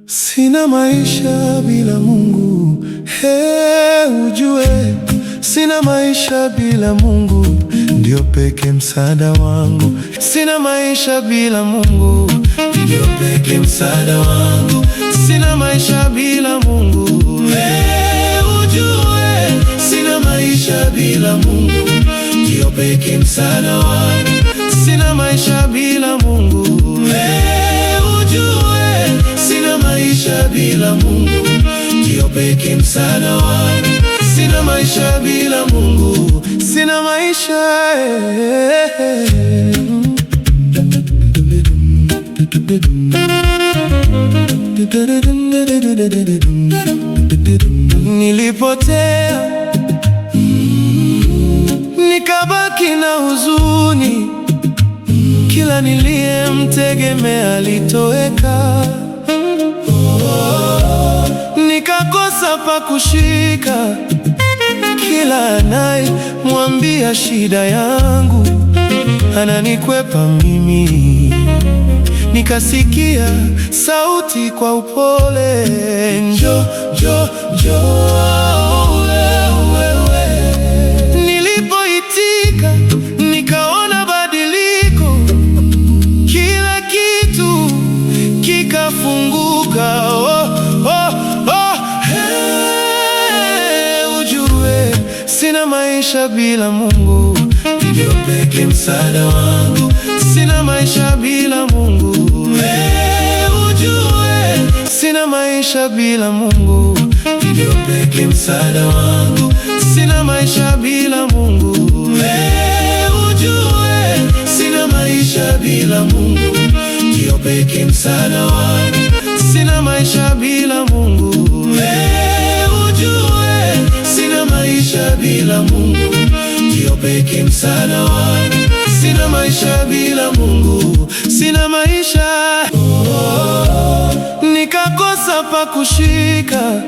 Sina maisha bila Mungu, ujue sina maisha bila Mungu, ndio peke msaada wangu. Sina maisha bila Mungu, ndio peke msaada wangu. Sina maisha bila Mungu, ujue sina maisha bila Mungu, ndio peke msaada wangu. Sina maisha bila Mungu, ujue sina maisha bila Mungu, ndio peke msaada wangu. Sina maisha bila Mungu, sina maisha. Nilipotea, nikabaki na huzuni, kila niliyemtegemea alitoweka. Nikakosa pa kushika, kila anayemwambia shida yangu ananikwepa mimi. Nikasikia sauti kwa upole, njoo, njoo, njoo wewe. Nilipoitika nikaona badiliko, kila kitu kikafunguka. Ujue sina maisha bila Mungu, ndio peke msaada wangu. Sina maisha bila Mungu, ujue sina maisha bila Mungu, ndio peke msaada wangu. Sina maisha bila Mungu, ujue sina maisha bila Mungu, ndio peke msaada wangu. Sina maisha bila Mungu, ujue sina maisha bila Mungu, ndio peke msaada wangu. Sina maisha bila Mungu, sina maisha. Nikakosa pa kushika,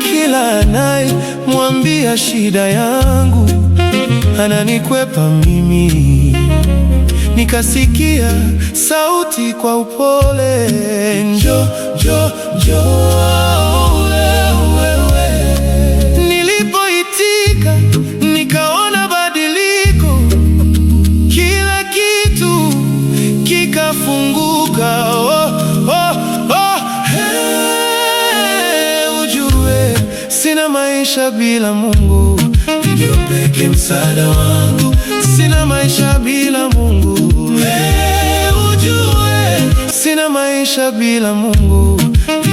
kila anayemwambia shida yangu ananikwepa mimi. Nikasikia sauti kwa upole, njoo, njoo, njoo wewe. Nilipoitika nikaona badiliko, kila kitu kikafunguka. Ujue sina maisha bila Mungu, ndio peke msaada wangu. Sina maisha bila Mungu, ujue sina maisha bila Mungu,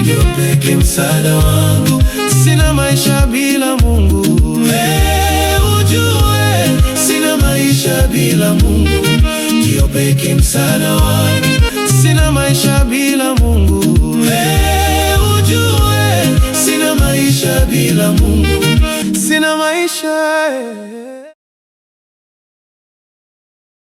ndio peke msaada wangu. Sina maisha bila Mungu, ujue sina maisha bila Mungu, ndio peke msaada wangu. Sina maisha bila Mungu, ujue sina maisha bila Mungu, sina maisha.